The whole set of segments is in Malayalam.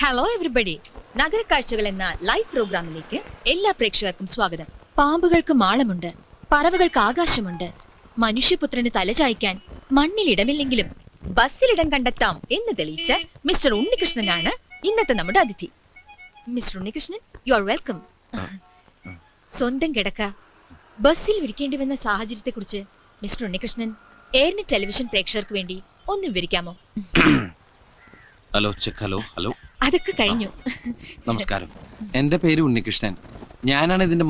ഹലോ എവരിബഡി, നഗരക്കാഴ്ചകൾ എന്ന ലൈവ് പ്രോഗ്രാമിലേക്ക് എല്ലാ പ്രേക്ഷകർക്കും സ്വാഗതം. പാമ്പുകൾക്ക് മാളമുണ്ട്, പറവകൾക്ക് ആകാശമുണ്ട്, മനുഷ്യപുത്രന് തലചായ്ക്കാൻ മണ്ണിൽ ഇടമില്ലെങ്കിലും ബസ്സിലിടം കണ്ടെത്താം എന്ന് തെളിയിച്ച മിസ്റ്റർ ഉണ്ണികൃഷ്ണനാണ് ഇന്നത്തെ നമ്മുടെ അതിഥി. Mister Unnikrishnan, you are welcome. സ്വന്തം കിടക്ക ബസ്സിൽ വിരിക്കേണ്ടി വന്ന സാഹചര്യത്തെ കുറിച്ച് മിസ്റ്റർ ഉണ്ണികൃഷ്ണൻ എയർനെറ്റ് ടെലിവിഷൻ പ്രേക്ഷകർക്ക് വേണ്ടി ഒന്ന് വിവരിക്കാമോ? Hello check. ഹലോ ഹലോ അതൊക്കെ കഴിഞ്ഞു. നമസ്കാരം, എൻ്റെ പേര് ഉണ്ണികൃഷ്ണൻ. ഞാനാണ് ഇതിന്റെ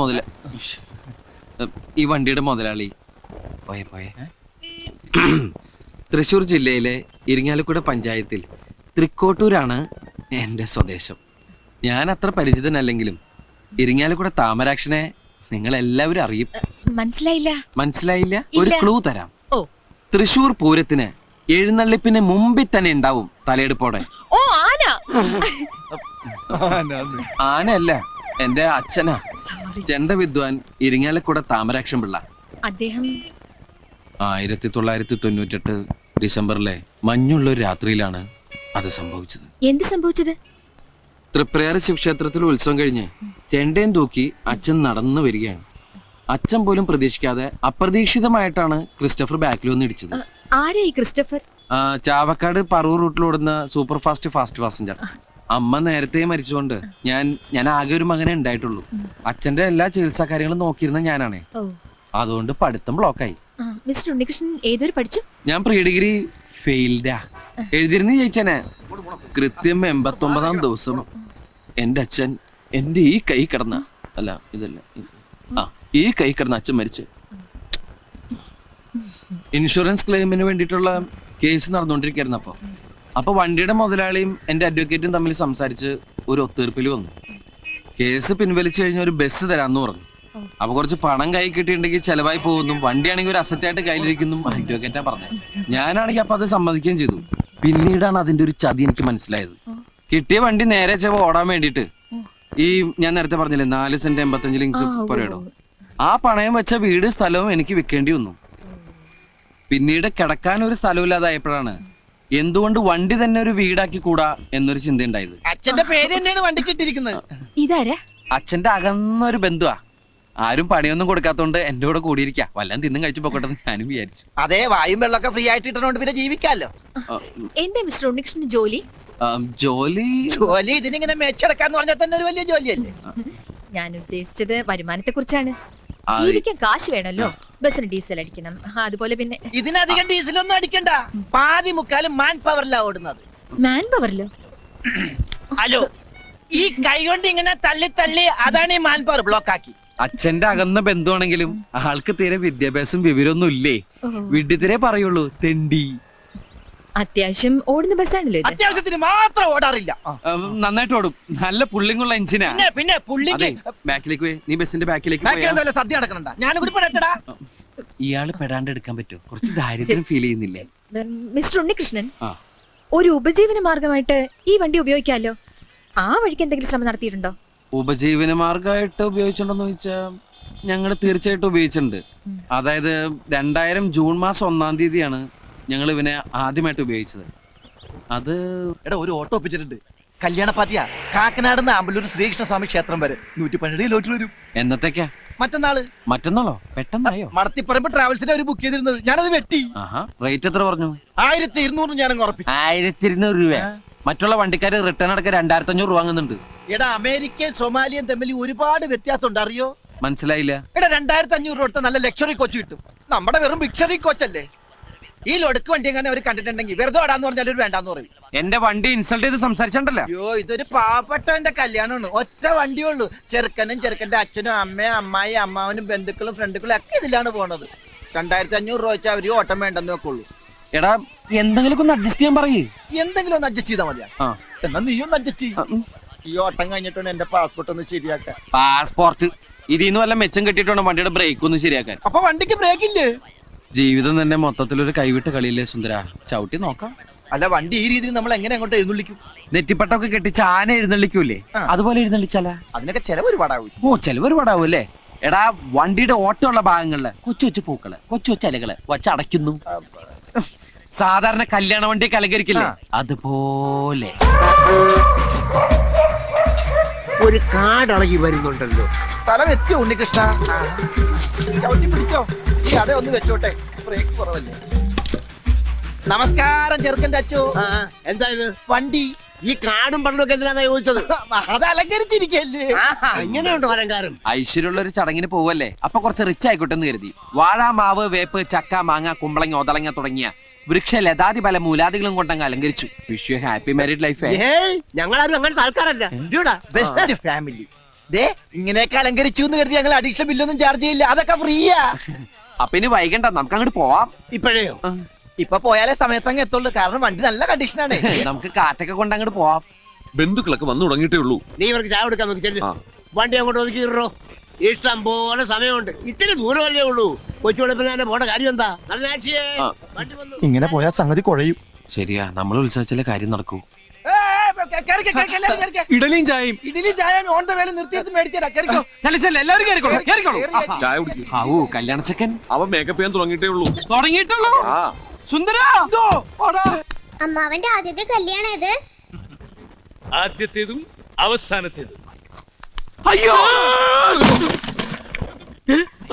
ഈ വണ്ടിയുടെ മുതലാളി. പോയെ തൃശ്ശൂർ ജില്ലയിലെ ഇരിങ്ങാലക്കുട പഞ്ചായത്തിൽ തൃക്കോട്ടൂരാണ് എൻ്റെ സ്വദേശം. ഞാൻ അത്ര പരിചിതനല്ലെങ്കിലും ഇരിങ്ങാലക്കുട താമരാക്ഷനെ നിങ്ങൾ എല്ലാവരും അറിയും. മനസ്സിലായില്ല? ഒരു ക്ലൂ തരാം. തൃശ്ശൂർ പൂരത്തിന് എഴുന്നള്ളിപ്പിന് മുമ്പിൽ തന്നെ ഉണ്ടാവും തലയെടുപ്പോടെ. ഓ, ആന. ആനയല്ല, എന്റെ അച്ഛനാ, ചെണ്ട വിദ്വാൻ ഇരിങ്ങാലക്കുട താമരാക്ഷൻ പിള്ള. അദ്ദേഹം 1998 ഡിസംബറിലെ മഞ്ഞുള്ള ഒരു രാത്രിയിലാണ് അത് സംഭവിച്ചത്. എന്ത് സംഭവിച്ചത്? തൃപ്രയാർ ശിവക്ഷേത്രത്തിൽ ഉത്സവം കഴിഞ്ഞ് ചെണ്ടയും തൂക്കി അച്ഛൻ നടന്നു വരികയാണ്. അച്ഛൻ പോലും പ്രതീക്ഷിക്കാതെ അപ്രതീക്ഷിതമായിട്ടാണ് ക്രിസ്റ്റഫർ ബാക്കിൽ വന്ന് ഇടിച്ചത്. ആരാ ഈ ക്രിസ്റ്റഫർ? ചാവക്കാട് പറവൂർ റൂട്ടിലോടുന്ന സൂപ്പർ ഫാസ്റ്റ് പാസഞ്ചർ. അമ്മ നേരത്തെ മരിച്ചുകൊണ്ട് ഞാൻ ആകെ ഒരു മകനെ ഉണ്ടായിട്ടുള്ളൂ. അച്ഛന്റെ എല്ലാ ചികിത്സാ കാര്യങ്ങളും നോക്കിയിരുന്ന ഞാനാണേ. അതുകൊണ്ട് പഠിത്തം ബ്ലോക്കായി. മിസ്റ്റർ ഉണ്ണികൃഷ്ണൻ ഏതൊരു പഠിച്ചു? ഞാൻ പ്രീ ഡിഗ്രി ഫെയിൽഡാ. എഴുതിരുന്ന് ജയിച്ചനെ. കൃത്യം 89-ാം ദിവസം എന്റെ അച്ഛൻ എന്റെ ഈ കൈ കിടന്ന ഈ കൈ കിടന്ന അച്ഛൻ മരിച്ചു. ഇൻഷുറൻസ് ക്ലെയിമിന് വേണ്ടിയിട്ടുള്ള കേസ് നടന്നുകൊണ്ടിരിക്കുകയായിരുന്നു. അപ്പൊ വണ്ടിയുടെ മുതലാളിയും എന്റെ അഡ്വക്കേറ്റും തമ്മിൽ സംസാരിച്ച് ഒരു ഒത്തീർപ്പിൽ വന്നു. കേസ് പിൻവലിച്ചു കഴിഞ്ഞ ഒരു ബസ് തരാന്ന് പറഞ്ഞു. അപ്പൊ കുറച്ച് പണം കൈ കിട്ടിയിട്ടുണ്ടെങ്കിൽ ചെലവായി പോകുന്നു, വണ്ടിയാണെങ്കിൽ ഒരു അസറ്റായിട്ട് കയ്യിലിരിക്കുന്നു അഡ്വക്കേറ്റാ പറഞ്ഞത്. ഞാനാണെങ്കിൽ അപ്പൊ അത് സമ്മതിക്കുകയും ചെയ്തു. പിന്നീടാണ് അതിന്റെ ഒരു ചതി എനിക്ക് മനസ്സിലായത്. കിട്ടിയ വണ്ടി നേരെ ചെവ ഓടാൻ വേണ്ടിയിട്ട് ഈ ഞാൻ നേരത്തെ പറഞ്ഞില്ലേ 4 സെന്റ് 85 ലിങ്സ് പുരയിടോ, ആ പണയം വെച്ച വീട് സ്ഥലവും എനിക്ക് വിൽക്കേണ്ടി വന്നു. പിന്നീട് കിടക്കാൻ ഒരു സ്ഥലമില്ലാതായപ്പോഴാണ് എന്തുകൊണ്ട് വണ്ടി തന്നെ ഒരു വീടാക്കി കൂടാ എന്നൊരു ചിന്ത ഉണ്ടായത്. അച്ഛന്റെ പേര് തന്നെയാണ് വണ്ടിക്ക് ഇട്ടിരിക്കുന്നത്. ഇതാരാ? അച്ഛന്റെ അകന്നൊരു ബന്ധുവാ. ആരും പണിയൊന്നും കൊടുക്കാത്തോണ്ട് എന്റെ കൂടെ കൂടിയിരിക്കാ, വല്ലതും തിന്നും കഴിച്ചു പോക്കട്ടെ ഞാനും വിചാരിച്ചു. അതെ, വായും വെള്ളമൊക്കെ ഫ്രീ ആയിട്ട് ഇട്ടോണ്ട് പിന്നെ ജീവിക്കാലോ. എന്താ മിസ്റ്റർ ഉണ്ണികൃഷ്ണൻ ജോലി? ജോലി ഇതിനിങ്ങനെ മെച്ചെടുക്കാന്ന് പറഞ്ഞാൽ തന്നെ ഒരു വലിയ ജോലിയല്ലേ. ഞാൻ ഉദ്ദേശിച്ചത് വരുമാനത്തെ കുറിച്ചാണ്. ജീവിക്കാൻ കാശ് വേണല്ലോ, ബസ്സിന് ഡീസൽ അടിക്കണം, അതുപോലെ പിന്നെ ഇതിനധികം ഡീസലൊന്നും അടിക്കണ്ട. പാതി മുക്കാലും മാൻ പവറിലാ ഓടുന്നത്. മാൻ പവറിലോ? ഹലോ, ഈ കൈ കൊണ്ട് ഇങ്ങനെ തള്ളി തള്ളി അതാണ് ഈ മാൻ പവർ ബ്ലോക്ക് ആക്കി. അച്ഛന്റെ അകന്ന ബന്ധുവാണെങ്കിലും ആൾക്ക് തീരെ വിദ്യാഭ്യാസം വിവരമൊന്നും ഇല്ലേ. വിഡ്ഢിത്തിരെ പറയുള്ളൂ, തെണ്ടി. അത്യാവശ്യം ഓടുന്ന ബസ്സാണല്ലോ. അത്യാവശ്യത്തിന് മാത്രം ഓടാറില്ല, നന്നായിട്ട് ഓടും. നല്ല പുള്ളിങ്ങുള്ള എഞ്ചിനാ. പിന്നെ പുള്ളിക്ക് ബാക്കിലേക്ക് പോയി, നീ ബസിന്റെ ബാക്കിലേക്ക് സദ്യ നടക്കണ്ട. ഞാനും പെടട്ടടാ. ഇയാള് പെടാണ്ട് എടുക്കാൻ പറ്റുമോ? കുറച്ച് ദാരിദ്ര്യം ഫീൽ ചെയ്യുന്നില്ലേ മിസ്റ്റർ ഉണ്ണികൃഷ്ണൻ? ഒരു ഉപജീവന മാർഗമായിട്ട് ഈ വണ്ടി ഉപയോഗിക്കാമല്ലോ. ആ വഴിക്ക് എന്തെങ്കിലും ശ്രമം നടത്തിയിട്ടുണ്ടോ? ഉപജീവന മാർഗമായിട്ട് ഉപയോഗിച്ചിട്ടുണ്ടോന്ന് ചോദിച്ചാൽ ഞങ്ങൾ തീർച്ചയായിട്ടും ഉപയോഗിച്ചിട്ടുണ്ട്. അതായത് 2000 ജൂൺ മാസം 1-ാം തീയതിയാണ് ഞങ്ങൾ ഇവനെ ആദ്യമായിട്ട് ഉപയോഗിച്ചത്. അത് ഒരു ഓട്ടോ ഒപ്പിച്ചിട്ടുണ്ട്. കല്യാണ പാർട്ടിയാ. കാക്കനാടുന്ന് ആമ്പല്ലൂർ ശ്രീകൃഷ്ണസ്വാമി ക്ഷേത്രം വരെ 112 കിലോമീറ്റർ വരും. എന്നത്തേക്കാ? മറ്റന്നാളോ? പെട്ടെന്നായോ? മടത്തിപ്പറമ്പ് ട്രാവൽസിനെ ഒരു ബുക്ക് ചെയ്തിരുന്നത്, ഞാനത് വെട്ടി. റേറ്റ് എത്ര പറഞ്ഞു? 1200 ഞാനങ്ങ് ഉറപ്പിച്ചു. 1200 രൂപ. മറ്റുള്ള വണ്ടിക്കാര് റിട്ടേൺ അടക്കം 2500 രൂപ വാങ്ങുന്നുണ്ട്. എടാ, അമേരിക്കയും സൊമാലിയും തമ്മിൽ ഒരുപാട് വ്യത്യാസമുണ്ട്, അറിയോ? മനസ്സിലായില്ല. എടാ, 2500 രൂപ കൊടുത്ത നല്ല ലക്ഷറി കോച്ച് കിട്ടും. നമ്മുടെ വെറും ബിക്ഷറി കോച്ചല്ലേ. ഈ ലൊടുക്ക് വണ്ടി എങ്ങനെ അവർ കണ്ടിട്ടുണ്ടെങ്കിൽ വെറുതെ ഓടാന്ന് പറഞ്ഞാൽ ഒരു വേണ്ടാന്ന് പറയും. എന്റെ വണ്ടി ഇൻസൾട്ട് ചെയ്ത് സംസാരിച്ചിട്ടുണ്ടല്ലോ. അയ്യോ, ഇതൊരു പാവപ്പെട്ടവന്റെ കല്യാണമാണ്. ഒറ്റ വണ്ടിയുള്ളൂ. ചെറുക്കനും ചെറുക്കന്റെ അച്ഛനും അമ്മയും അമ്മായി അമ്മാവനും ബന്ധുക്കളും ഫ്രണ്ടുക്കളും ഒക്കെ ഇതിലാണ് പോണത്. 2500 രൂപ വെച്ചാൽ അവര് ഓട്ടം വേണ്ടെന്ന് വെക്കുള്ളൂ. എടാ, എന്തെങ്കിലും ഒന്ന് അഡ്ജസ്റ്റ് ചെയ്യാൻ പറയേ. എന്തെങ്കിലും ഒന്ന് അഡ്ജസ്റ്റ് ചെയ്താൽ മതിയാ. എന്നാ നീ ഒന്ന് അഡ്ജസ്റ്റ് ചെയ്യും. ഈ ഓട്ടം കഴിഞ്ഞിട്ടുണ്ട് എന്റെ പാസ്പോർട്ട് ഒന്ന് ശരിയാക്കാൻ. പാസ്പോർട്ട് ഇതിന്ന് വല്ല മെച്ചം കെട്ടിട്ടുണ്ട് വണ്ടിയുടെ ബ്രേക്ക് ഒന്ന് ശരിയാക്കാൻ. അപ്പൊ വണ്ടിക്ക് ബ്രേക്ക് ഇല്ലേ? ജീവിതം തന്നെ മൊത്തത്തിലൊരു കൈവിട്ട കളിയില്ലേ സുന്ദര. ചവിട്ടി നോക്കാം. അല്ല, വണ്ടി ഈ രീതിയിൽ നമ്മൾ എങ്ങനെ അങ്ങോട്ട് എഴുന്നള്ളിക്കും? നെറ്റിപ്പട്ടൊക്കെ കെട്ടിച്ച് ആന എഴുന്നള്ളിക്കൂലേ, അതുപോലെ എഴുന്നള്ളിച്ചാലാ? അതിനൊക്കെ ചെലവ് ഒരുപാടാവും. ചെലവ് ഒരുപാടാവും അല്ലേ? എടാ, വണ്ടിയുടെ ഓട്ടമുള്ള ഭാഗങ്ങളില് കൊച്ചു കൊച്ചു പൂക്കള്, കൊച്ചു കൊച്ചു ഇലകള് വച്ചടയ്ക്കുന്നു. സാധാരണ കല്യാണ വണ്ടിയൊക്കെ അലങ്കരിക്കില്ലേ അതുപോലെ. ഒരു കാടളകി വരുന്നുണ്ടല്ലോ. സ്ഥലം എത്തിയോ ഉണ്ണികൃഷ്ണ? ചവിട്ടി പിടിച്ചോ. ഈ അട ഒന്ന് വെച്ചോട്ടെ, ബ്രേക്ക് കുറവല്ലേ. നമസ്കാരം ചെറുക്കൻ്റെ അച്ചോ. എന്താ ഇത്? വണ്ടി ഈ കാടും പണ്ടൊക്കെ എന്തിനാ ചോദിച്ചത്? അത് അലങ്കരിച്ചിരിക്കല്ലേ. ഇങ്ങനെയുണ്ടോ അലങ്കാരം? ഐശ്വര്യമുള്ള ഒരു ചടങ്ങിന് പോവല്ലേ, അപ്പൊ കുറച്ച് റിച്ച് ആയിക്കോട്ടെ എന്ന് കരുതി. വാഴ, മാവ്, വേപ്പ്, ചക്ക, മാങ്ങ, കുമ്പളങ്ങ, ഒതളങ്ങ തുടങ്ങിയ വൃക്ഷ ലതാതി പല മൂലാദികളും കൊണ്ടങ്ങ് അലങ്കരിച്ചു. Wish you happy married life. ഞങ്ങളാരും അങ്ങനത്തെ ആൾക്കാരല്ല. Best family. ദേ ഇങ്ങനെയൊക്കെ അലങ്കരിച്ചു എന്ന് കരുതി ഞങ്ങൾ അഡീഷണൽ ബില്ലൊന്നും ചാർജ് ചെയ്യില്ല, അതൊക്കെ ഫ്രീയാ. അപ്പൊ ഇനി വൈകണ്ട, നമുക്ക് അങ്ങോട്ട് പോവാം. ഇപ്പോഴേയോ? ഇപ്പൊ പോയാലേ സമയത്തങ്ങ് എത്തുള്ളൂ, കാരണം വണ്ടി നല്ല കണ്ടീഷനാണ്. നമുക്ക് കാറ്റൊക്കെ കൊണ്ട് അങ്ങോട്ട് പോവാം. ബന്ധുക്കളൊക്കെ വന്നു തുടങ്ങിയിട്ടേ ഉള്ളൂ. നീ ഇവർക്ക് ചായ കൊടുക്കാൻ നോക്കി ചെല്ലു. വണ്ടി അങ്ങോട്ട് ഒതുക്കിയിട്ടോ. ഇഷ്ടം പോലെ സമയമുണ്ട്. ഇത്തിരി ദൂരമല്ലേ ഉള്ളൂ. കൊച്ചു വെളുപ്പിനെ പോണ കാര്യം എന്താ? നല്ല ആക്ഷിയേ. വണ്ടി വന്നു. ഇങ്ങനെ പോയാൽ സംഗതി കുഴയും. ശരിയാ, നമ്മൾ ഉത്സവിച്ചാലേ കാര്യം നടക്കൂ. ഇഡലിയും ചായയും. ഇഡലി ചായ ഓൺ ദ വേല നിർത്തിയെടുത്ത് മേടിച്ചാ കേറിക്കോ. എല്ലാവരും കേറിക്കോളൂ, കേറിക്കോളൂ. ചായ കുടിക്കും. ആവൂ, കല്യാണ ചെക്കൻ അവൻ മേക്കപ്പ് ചെയ്യാൻ തുടങ്ങിയിട്ടേ ഉള്ളൂ. തുടങ്ങിയിട്ടുള്ളൂ. സുന്ദര, അമ്മാവന്റെ ആദ്യത്തെ കല്യാണം ഇത്. ആദ്യത്തേതും അവസാനത്തേതും. അയ്യോ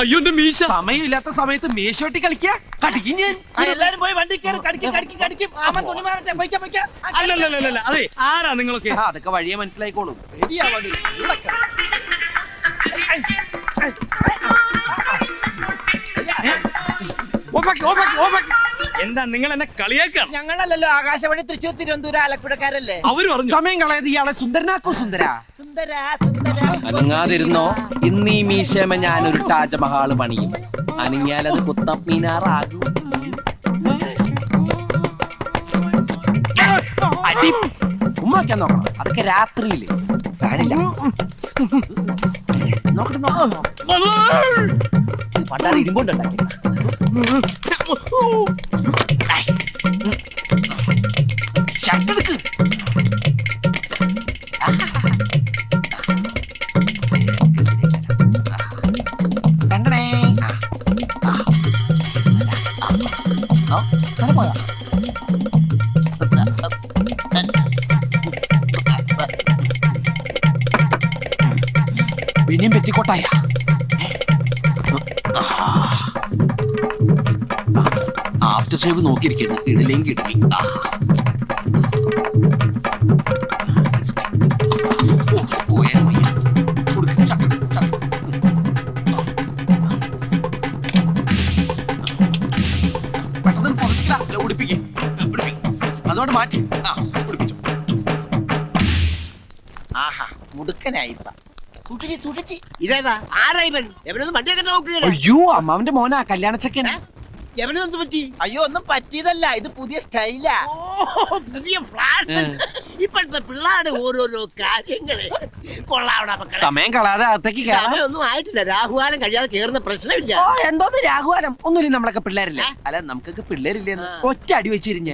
അയ്യോ എന്റെ മീശ. സമയമില്ലാത്ത സമയത്ത് മേശോട്ടി കളിക്കാ കടിക്കും ഞാൻ. എല്ലാരും പോയി വണ്ടി കയറി കടിക്കും. ആമൻ തുണി മാറട്ടെ, പൊയ്ക്കാം. അല്ലല്ല അതെ, ആരാ നിങ്ങളൊക്കെ? അതൊക്കെ വഴിയെ മനസ്സിലായിക്കോളും. എന്താ നിങ്ങൾ എന്നെ കളിയാക്കാണ്? ഞങ്ങളല്ലല്ലോ ആകാശവാണി തൃശ്ശൂർ തിരുവനന്തപുരം ആലപ്പുഴക്കാരല്ലേ. അവര് പറഞ്ഞു സമയം കളയത് ഇയാളെ സുന്ദരനാക്കോ. സുന്ദര സുന്ദര അനങ്ങാതിരുന്നോ, ഇന്ന് ഈ മീശമ ഞാനൊരു താജ്മഹാള് പണിയും. അനങ്ങിയാലത് കുത്തം മീനാറാകും. അടി ഉമ്മാക്കാൻ നോക്കണം, അതൊക്കെ രാത്രിയില്. ഫാനില്ല. പണ്ടാറ് ഇരുമ്പുണ്ടാക്കി. പിന്നെയും പെറ്റിക്കോട്ടായ ആഫ്റ്റർ ഷേവ് നോക്കിയിരിക്കുന്നു. ഇടലേം കിടലി. പെട്ടെന്ന് പുറത്തില്ല, ഉടുപ്പിക്കും. അതോട് മാറ്റി ഉടുപ്പിച്ചു. ആഹാ മുടുക്കനായിപ്പ. സൂക്ഷിച്ച്. ഇതേതാ? ആരാ ഇവൻ? എവനൊന്നും വണ്ടിയൊക്കെ നോക്കുകയില്ല. അയ്യോ, അമ്മാവന്റെ മോനാ കല്യാണ ചെക്കൻ. എവനെന്ത് പറ്റി? അയ്യോ ഒന്നും പറ്റിയതല്ല, ഇത് പുതിയ സ്റ്റൈലാ. പുതിയ ഫ്ലാഷ്. ഇപ്പോഴത്തെ പിള്ളേരുടെ ഓരോരോ കാര്യങ്ങള് കൊള്ളാവണ മക്കളെ. സമയം കളാതെ അകത്തേക്ക് കയറാം. സമയമൊന്നും ആയിട്ടില്ല. രാഹുകാലം കഴിയാതെ കേറുന്ന പ്രശ്നമില്ല. ഓ, എന്തോന്ന് രാഘുവാനം, ഒന്നുമില്ല, നമ്മളൊക്കെ പിള്ളേരില്ലേ. അല്ല, നമുക്കൊക്കെ പിള്ളേരില്ലെന്ന് ഒറ്റ അടി വെച്ചിരിഞ്ഞ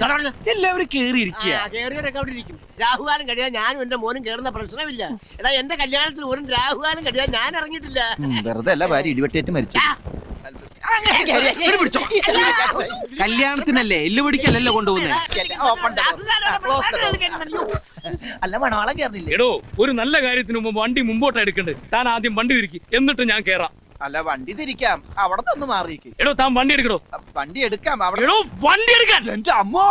എല്ലാവരും കേറിയിരിക്കുക. കേറിയവരൊക്കെ അവിടെ ഇരിക്കും. രാഹുകാലം കഴിയാൻ ഞാനും എന്റെ മോനും കേറുന്ന പ്രശ്നമില്ല. എടാ, എന്റെ കല്യാണത്തിന് ഒരു രാഹുകാലം കഴിയാൻ ഞാൻ ഇറങ്ങിയിട്ടില്ല. വെറുതെ അല്ല, ഭാര്യ ഇടിവെട്ടേറ്റ് മരിച്ചു. കല്യാണത്തിനല്ലേ, എല്ലു പിടിക്കല്ലല്ലോ കൊണ്ടുപോകുന്നേ. അല്ല മണവാളം കേറില്ലേ? എടോ, ഒരു നല്ല കാര്യത്തിന് മുമ്പ് വണ്ടി മുമ്പോട്ട് എടുക്കണ്ടേ? താൻ ആദ്യം വണ്ടി തിരിക്കി, എന്നിട്ട് ഞാൻ കേറാം. അല്ല വണ്ടി തിരിക്കാം, അവിടെ നിന്ന് മാറിയിക്ക്. എടോ, താൻ വണ്ടി എടുക്കടോ. വണ്ടി എടുക്കാം അവിടെ. എടോ, വണ്ടി എടുക്കാൻ. എന്റെ അമ്മോ.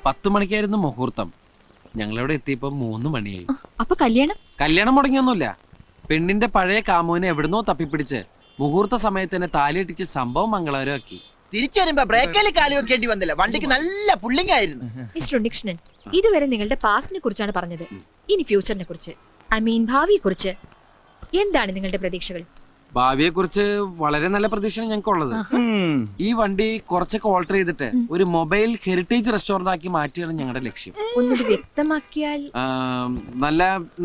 പത്ത് മണിക്കായിരുന്നു മുഹൂർത്തം. ഞങ്ങളിവിടെ എത്തിയപ്പോ 3 മണിയായി. അപ്പൊ കല്യാണം മുടങ്ങിയൊന്നുമില്ല. പെണ്ണിന്റെ പഴയ കാമുവിനെ എവിടുന്നോ തപ്പിപ്പിടിച്ച് മുഹൂർത്ത സമയത്ത് തന്നെ താലിയിട്ടിച്ച് സംഭവം മംഗളകരമാക്കി. തിരിച്ചു വരുമ്പോ ബ്രേക്കിൽ കാലി വെക്കേണ്ടി വന്നില്ല. വണ്ടിക്ക് നല്ല പുള്ളിങ് ആയിരുന്നു. മിസ്റ്റർ ഉണ്ണികൃഷ്ണൻ, ഇതുവരെ നിങ്ങളുടെ പാസ്റ്റിനെ കുറിച്ചാണ് പറഞ്ഞത്. ഇനി ഫ്യൂച്ചറിനെ കുറിച്ച്, ഐ മീൻ ഭാവിയെ കുറിച്ച് എന്താണ് നിങ്ങളുടെ പ്രതീക്ഷകൾ? ഭാവിയെ കുറിച്ച് വളരെ നല്ല പ്രതീക്ഷയാണ് ഞങ്ങൾക്ക് ഉള്ളത്. ഈ വണ്ടി കുറച്ചൊക്കെ ഓൾട്ടർ ചെയ്തിട്ട് ഒരു മൊബൈൽ ഹെറിറ്റേജ് റെസ്റ്റോറന്റ് ആക്കി മാറ്റിയാണ് ഞങ്ങളുടെ ലക്ഷ്യം. ഒന്നുകൂടി വ്യക്തമാക്കിയാൽ?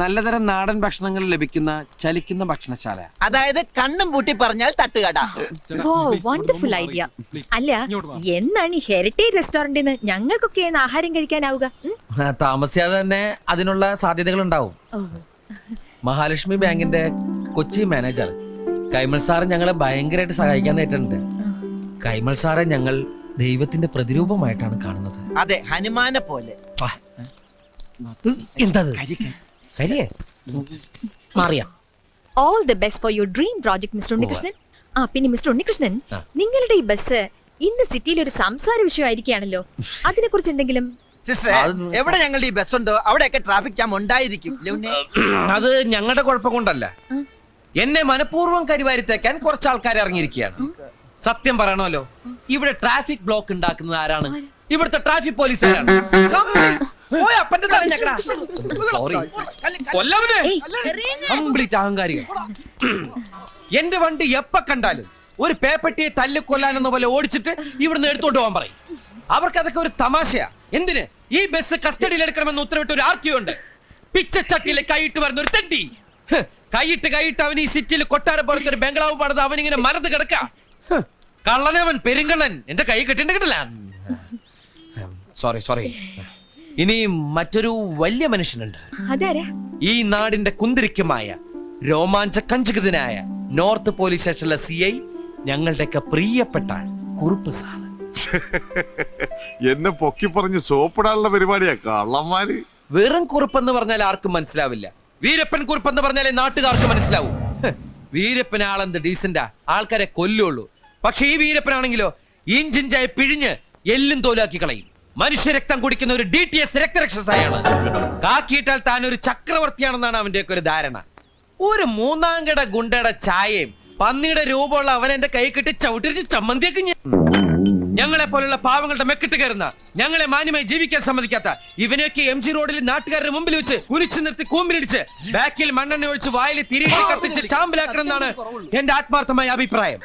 നല്ലതരം നാടൻ ഭക്ഷണങ്ങൾ ലഭിക്കുന്ന ചലിക്കുന്ന ഭക്ഷണശാല. അതായത് കണ്ണും പൂട്ടി പറഞ്ഞാൽ തട്ടുകട. ഓ, വണ്ടർഫുൾ ഐഡിയ. അല്ല, എന്നാണ് ഈ ഹെറിറ്റേജ് റെസ്റ്റോറന്റിൽ ഞങ്ങൾക്കൊക്കെ ആഹാരം കഴിക്കാനാവുക? താമസിയാതെ തന്നെ അതിനുള്ള സാധ്യതകൾ ഉണ്ടാവും. മഹാലക്ഷ്മി ബാങ്കിന്റെ കൊച്ചി മാനേജർ കൈമൾ സാറ് ഞങ്ങളെ ഭയങ്കരമായിട്ട് സഹായിക്കാൻ നേരിട്ടുണ്ട്. കൈമൾ സാറെ ഞങ്ങൾ ദൈവത്തിന്റെ പ്രതിരൂപമായിട്ടാണ് കാണുന്നത്. അതെ, ഹനുമാനെ പോലെ. എന്തത് കരിയേ മാറിയാ? All the best for your dream project mister Unnikrishnan. പിന്നെ മിസ്റ്റർ ഉണ്ണികൃഷ്ണൻ, നിങ്ങളുടെ ഈ ബസ് ഇന്ന് സിറ്റിയിൽ ഒരു സംസാര വിഷയമായിരിക്കുകയാണല്ലോ. അതിനെ കുറിച്ച് എന്തെങ്കിലും? സിസ്റ്ററെ, എവിടെ ഞങ്ങളുടെ ഈ ബസ് ഉണ്ടോ അവിടെയൊക്കെ ട്രാഫിക് ജാം ഉണ്ടായിരിക്കും. അത് ഞങ്ങളുടെ കുഴപ്പം കൊണ്ടല്ല. എന്നെ മനഃപൂർവ്വം കരിവാരിത്തേക്കാൻ കുറച്ച് ആൾക്കാർ ഇറങ്ങിയിരിക്കുകയാണ്. സത്യം പറയണമല്ലോ, ഇവിടെ ട്രാഫിക് ബ്ലോക്ക് ഉണ്ടാക്കുന്നത് ആരാണ്? ഇവിടുത്തെ ട്രാഫിക് പോലീസുകാരാണ്. കംപ്ലീറ്റ് അഹങ്കാരികൾ. എന്റെ വണ്ടി എപ്പ കണ്ടാലും ഒരു പേപ്പട്ടിയെ തല്ലിക്കൊല്ലാനെന്ന പോലെ ഓടിച്ചിട്ട് ഇവിടുന്ന് എടുത്തോണ്ട് പോകാൻ പറയും. അവർക്ക് അതൊക്കെ ഒരു തമാശയാ. എന്തിന് ഈ ബസ് കസ്റ്റഡിയിൽ എടുക്കണമെന്ന് ഉത്തരവിട്ട് ഒരു ആർക്യൂ ഉണ്ട്. പിച്ചച്ചട്ടിയിലെ കൈയിട്ട് വരുന്ന ഒരു തെണ്ടി. കൈയിട്ട് അവൻ ഈ സിറ്റിയിൽ കൊട്ടാരം പോലത്തെ ഒരു ബംഗ്ലാവ് പണിത് അവനിങ്ങനെ മരത്ത് കിടക്ക. കള്ളനവൻ, പെരുങ്കള്ളൻ. എന്റെ കൈ കിട്ടില്ല. സോറി. ഇനി മറ്റൊരു വലിയ മനുഷ്യനുണ്ട്. ഈ നാടിന്റെ കുന്തിരിക്കമായ രോമാഞ്ച കഞ്ചുകിതനായ നോർത്ത് പോലീസ് സ്റ്റേഷനിലെ CI, ഞങ്ങളുടെയൊക്കെ പ്രിയപ്പെട്ട കുറുപ്പ് സാർ. എന്നെ പൊക്കി പറഞ്ഞ് സോപ്പിടാനുള്ള പരിപാടിയാ കള്ളന്മാര്. വെറും കുറുപ്പെന്ന് പറഞ്ഞാൽ ആർക്കും മനസ്സിലാവില്ല. വീരപ്പൻ കുറുപ്പെന്ന് പറഞ്ഞാലേ നാട്ടുകാർക്ക് മനസ്സിലാവൂ. വീരപ്പൻ ആളെന്ത് ഡീസന്റാ, ആൾക്കാരെ കൊല്ലുള്ളൂ. പക്ഷെ ഈ വീരപ്പനാണെങ്കിലോ ഇഞ്ചിഞ്ചായി പിഴിഞ്ഞ് എല്ലും തോലാക്കി കളയും. മനുഷ്യരക്തം കുടിക്കുന്ന ഒരു DTS രക്തരക്ഷസായാണ്. കാക്കിയിട്ടാൽ താൻ ഒരു ചക്രവർത്തിയാണെന്നാണ് അവന്റെയൊക്കെ ഒരു ധാരണ. ഒരു മൂന്നാംകട ഗുണ്ടയുടെ ചായയും പന്നിയുടെ രൂപമുള്ള അവൻ എന്റെ കൈ കെട്ടി ചവിട്ടിരിച്ച് ചമ്മന്തിയൊക്കെ. ഞങ്ങളെ പോലുള്ള പാവങ്ങളുടെ മെക്കിട്ട് കയറുന്ന, ഞങ്ങളെ മാന്യമായി ജീവിക്കാൻ സമ്മതിക്കാത്ത ഇവനെയൊക്കെ MG റോഡിൽ നാട്ടുകാരുടെ മുമ്പിൽ വെച്ച് കുരിച്ചു നിർത്തി കൂമ്പിലിടിച്ച് ബാക്കിൽ മണ്ണെണ്ണ ഒഴിച്ച് വായിൽ തിരികെ കത്തിച്ച് ചാമ്പലാക്കണം എന്നാണ് എന്റെ ആത്മാർത്ഥമായ അഭിപ്രായം.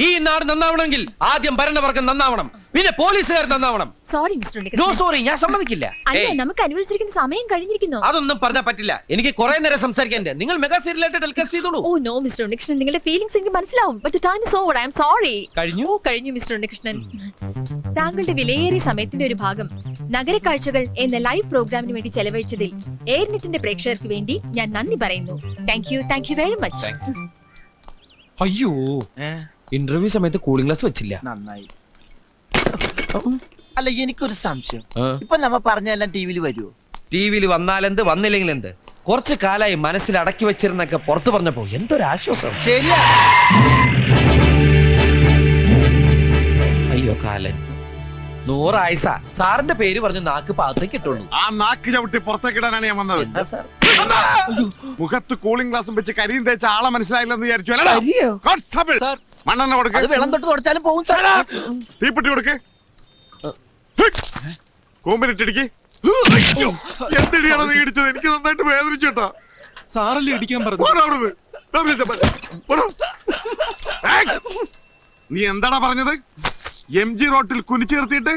ഈ നാട് നന്നാവണമെങ്കിൽ ആദ്യം ഭരണവർഗം നന്നാവണം, പിന്നെ പോലീസുകാർ നന്നാവണം. Sorry mister Unnikrishnan. No sorry, ഞാൻ സമ്മതിക്കില്ല. നമുക്ക് അനുവദിച്ചിരിക്കുന്ന സമയം കഴിഞ്ഞിരിക്കുന്നു. അതൊന്നും പറഞ്ഞാൽ പറ്റില്ല. എനിക്ക് കുറെ നേരം സംസാരിക്കാൻ. നിങ്ങൾ മെഗാ സീരിയലായിട്ട് ടെലികാസ്റ്റ് ചെയ്തോളൂ. ഓ നോ മിസ്റ്റർ ഉണ്ണികൃഷ്ണൻ, നിങ്ങളുടെ ഫീലിംഗ്സ് എനിക്ക് മനസ്സിലാവും. But time is over. I am sorry. കഴിഞ്ഞു മിസ്റ്റർ ഉണ്ണികൃഷ്ണൻ. താങ്കളുടെ വിലയേറിയ സമയത്തിന്റെ ഒരു ഭാഗം നഗരക്കാഴ്ചകൾ എന്ന ലൈവ് പ്രോഗ്രാമിന് വേണ്ടി ചെലവഴിച്ചതിൽ എയർനെറ്റിന്റെ പ്രേക്ഷകർക്ക് വേണ്ടി ഞാൻ നന്ദി പറയുന്നു. Thank you very much. അയ്യോ, ഇന്റർവ്യൂ സമയത്ത് കൂളിംഗ് ഗ്ലാസ് വെച്ചില്ല. നന്നായി. അല്ല, എനിക്കൊരു സംശയം. ഇപ്പൊ നമ്മ പറഞ്ഞെല്ലാം ടിവിയിൽ വരുമോ? ടിവിയിൽ വന്നാലെന്ത്, വന്നില്ലെങ്കിൽ എന്ത്? കുറച്ചു കാലായി മനസ്സിൽ അടക്കി വെച്ചിരുന്നൊക്കെ പുറത്തു പറഞ്ഞപ്പോ എന്തൊരാശ്വാസം. ശരിയാ. അയ്യോ കാലൻ. 100 ആയുസ. സാറിന്റെ പേര് പറഞ്ഞ് നാക്ക് പാകത്തേക്ക് ഇട്ടുള്ളൂ. ആ നാക്ക് ചവിട്ടി പുറത്തേക്കിടാനാണ് ഞാൻ വന്നത്. എന്താ സാർ? മുഖത്ത് കൂളിംഗ് ഗ്ലാസും വെച്ച് കരിയും തേച്ച ആളെ മനസ്സിലായില്ലെന്ന് വിചാരിച്ചു. മണ്ണെണ്ണ കൊടുക്ക. അത് വെള്ളം തൊട്ട് തുടച്ചാലും പോകും സാർ. തീപ്പെട്ടി കൊടുക്ക്. കൂമ്പിനിട്ടിടിക്ക്. എന്തിടിയാണ് നീ ഇടിച്ചത്? എനിക്ക് നന്നായിട്ട് വേദനിച്ചു കേട്ടോ. സാറല്ലേ ഇടിക്കാൻ പറഞ്ഞു. നീ എന്താടാ പറഞ്ഞത്? MG റോഡിൽ കുനിച്ചേർത്തിട്ട്?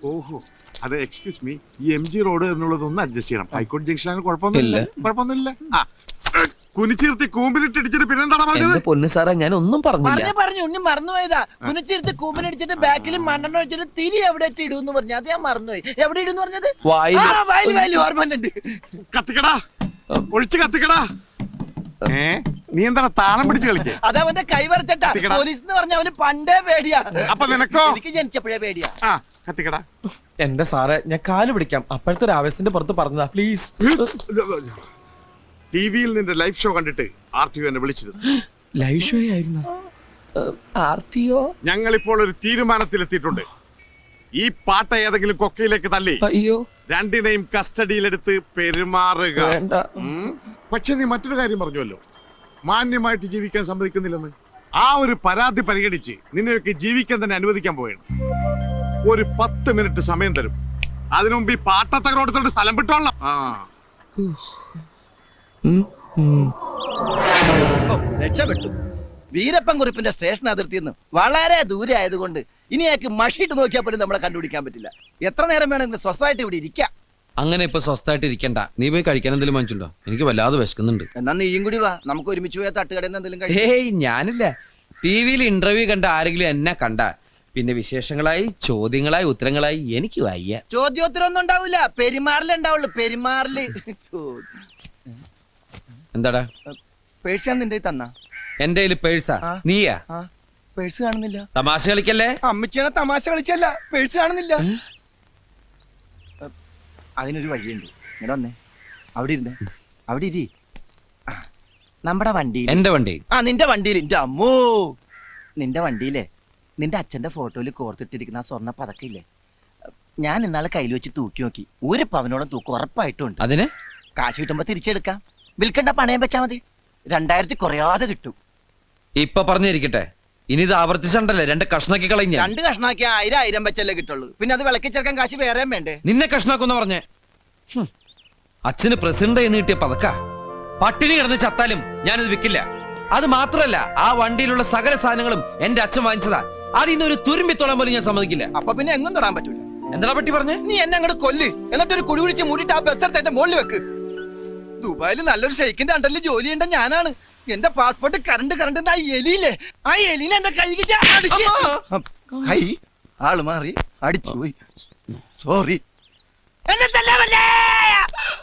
ഓഹോ, അത് എക്സ്ക്യൂസ് മീ, ഈ MG റോഡ് എന്നുള്ളതൊന്ന് അഡ്ജസ്റ്റ് ചെയ്യണം. ഹൈക്കോടതി ജംഗ്ഷൻ കുഴപ്പമൊന്നുമില്ല. കുനിച്ചിരുത്തി കൂമ്പിലിട്ടിടിച്ചിട്ട് പിന്നെന്താണ് പറഞ്ഞത്? പൊന്നു സാറേ, ഞാൻ ഒന്നും പറഞ്ഞില്ല. പറഞ്ഞു ഉണ്ണി മറന്നുപോയതാ. കുനിച്ചിരുത്തി കൂമ്പിനടിച്ചിട്ട് ബാക്കിൽ മണ്ണെണ്ണ ഒഴിച്ചിട്ട് തിരി എവിടെ ഇടൂന്ന് പറഞ്ഞു. അത് ഞാൻ മറന്നുപോയി. എവിടെ ഇടുന്ന് പറഞ്ഞത്? വായിൽ ഓർമ്മണ്ട്. കത്തിക്കടാ, ഒഴിച്ച് കത്തിക്കടാ. നീ എന്താണ് താളം പിടിച്ച് കളിക്കേ? അത് അവന്റെ കൈ വരച്ചട്ടാ. പോലീസ് എന്ന് പറഞ്ഞ അവന് പണ്ടേ പേടിയാ. അപ്പൊ നിനക്കോ? എനിക്ക് ജനിച്ചപ്പോഴേ പേടിയാ. കത്തിക്കടാ. എന്റെ സാറേ, ഞാൻ കാല് പിടിക്കാം. അപ്പോഴത്തെ ഒരു ആവേശത്തിന്റെ പുറത്ത് പറഞ്ഞതാ. പ്ലീസ്. ടിവിയിൽ നിന്റെ ലൈവ് ഷോ കണ്ടിട്ട് RTO എന്നെ വിളിച്ചത്. ലൈവ് ഷോ ആയിരുന്നു? RTO? ഞങ്ങളിപ്പോൾ ഒരു തീരുമാനത്തിലെത്തിയിട്ടുണ്ട്. ഈ പാട്ട ഏതെങ്കിലും കൊക്കയിലേക്ക് തള്ളി അയ്യോ രണ്ടിനെയും കസ്റ്റഡിയിലെടുത്ത് പെരുമാറുക. പക്ഷെ നീ മറ്റൊരു കാര്യം പറഞ്ഞുവല്ലോ, മാന്യമായിട്ട് ജീവിക്കാൻ സമ്മതിക്കുന്നില്ലെന്ന്. ആ ഒരു പരാതി പരിഗണിച്ച് നിന്നെയൊക്കെ ജീവിക്കാൻ തന്നെ അനുവദിക്കാൻ പോവുകയാണ്. ഒരു 10 മിനിറ്റ് സമയം തരും. അതിനു മുമ്പ് ഈ പാട്ടത്തകരോടത്തോട് സ്ഥലം വിട്ടോളാം. ഓ, രക്ഷപ്പെട്ടു. വീരപ്പൻ കുറിപ്പിന്റെ സ്റ്റേഷൻ അതിർത്തിയിൽ നിന്ന് വളരെ ദൂരെ ആയതുകൊണ്ട് ഇനി അയാൾക്ക് മഷിയിട്ട് നോക്കിയാൽ പോലും നമ്മളെ കണ്ടുപിടിക്കാൻ പറ്റില്ല. എത്ര നേരം വേണമെങ്കിലും സ്വസ്ഥമായിട്ട് ഇവിടെ ഇരിക്കാം. അങ്ങനെ ഇപ്പൊ സ്വസ്ഥമായിട്ട് ഇരിക്കണ്ട. നീ പോയി കഴിക്കാൻ എന്തെങ്കിലും വാങ്ങിച്ചുണ്ടോ? എനിക്ക് വല്ലാതെ വിശക്കുന്നുണ്ട്. എന്നാ നീയും കൂടി വാ, നമുക്ക് ഒരുമിച്ച് പോയ തട്ടുകടയിൽ നിന്ന് എന്തെങ്കിലും കഴിക്കാം. ഏയ് ഞാനില്ല. ടിവിയിൽ ഇന്റർവ്യൂ കണ്ട ആരെങ്കിലും എന്നെ കണ്ട പിന്നെ വിശേഷങ്ങളായി ചോദ്യങ്ങളായി ഉത്തരങ്ങളായി എനിക്ക് വയ്യ. ചോദ്യോത്തരം ഒന്നും ഉണ്ടാവില്ല, പെരുമാറിലേ ഉണ്ടാവുള്ളൂ. പെരുമാറില്. എന്താടാ? പേഴ്സ് ഞാൻ നിന്റെ തന്ന. എന്റെ കയ്യില് പേഴ്സാ? ആ. നീയാ? പേഴ്സ് കാണുന്നില്ല. തമാശ കളിക്കല്ലേ? അമ്മച്ചിയാണ് തമാശ കളിച്ചല്ല, പേഴ്സ് കാണുന്നില്ല. അതിനൊരു വഴിയുണ്ട്. ഇങ്ങനെ വന്നേ, അവിടെ ഇരുന്നേ, അവിടെ ഇരി. നമ്മുടെ വണ്ടിയിൽ. എന്റെ വണ്ടി? നിന്റെ വണ്ടിയിൽ. എന്റെ അമ്മോ, നിന്റെ വണ്ടിയിലെ നിന്റെ അച്ഛന്റെ ഫോട്ടോയിൽ കോർത്തിട്ടിരിക്കുന്ന ആ സ്വർണ്ണ പതക്കില്ലേ, ഞാൻ ഇന്നാളെ കയ്യിൽ വെച്ച് തൂക്കി നോക്കി. ഒരു പവനോളം തൂക്കം ഉറപ്പായിട്ടുണ്ട്. അതിന് കാശ് കിട്ടുമ്പോ തിരിച്ചെടുക്കാം. വിൽക്കണ്ട, പണയം വെച്ചാ മതി. 2000 കുറയാതെ കിട്ടും. ഇപ്പൊ പറഞ്ഞിരിക്കട്ടെ, ഇനി ഇത് ആവർത്തിച്ചണ്ടല്ലേ 2 കഷ്ണാക്കി കളഞ്ഞ. 2 കഷ്ണാക്കി 1000 വെച്ചല്ലേ കിട്ടുള്ളൂ. പിന്നെ അത് വിളക്കി ചേർക്കാൻ കാശ് വേറെയും വേണ്ടേ? നിന്നെ കഷ്ണാക്കുന്ന പറഞ്ഞേ. അച്ഛന് പ്രസിഡന്റ് എന്ന് കിട്ടിയ പതക്ക പട്ടിണി കിടന്ന് ചത്താലും ഞാനിത് വിൽക്കില്ല. അത് മാത്രല്ല, ആ വണ്ടിയിലുള്ള സകല സാധനങ്ങളും എന്റെ അച്ഛൻ വാങ്ങിച്ചതാ. അതിന്ന് ഒരു തുരുമ്പിത്തോളം പോലും ഞാൻ സമ്മതിക്കില്ല. അപ്പൊ പിന്നെ എങ്ങും തൊടാൻ പറ്റൂല. എന്താ പറ്റി പറഞ്ഞേ? നീ എന്നെ അങ്ങോട്ട് കൊല്ല്, എന്നിട്ട് ഒരു കുഴി കുഴിച്ച് മൂടിയിട്ട് ആ ബസ് എന്റെ മുകളിൽ വെക്ക്. ദുബായിൽ നല്ലൊരു ഷെയ്ക്കിന്റെ അണ്ടറിൽ ജോലി ചെയ്യേണ്ട ഞാനാണ്. എന്റെ പാസ്പോർട്ട് കറണ്ട് ആ എലിയില്ലേ, ആ എലിയിലെ എന്റെ കൈ കിട്ടിയ കൈ ആള് മാറി അടിച്ചു പോയി. സോറി. എന്നെ തല്ലാമല്ലേ?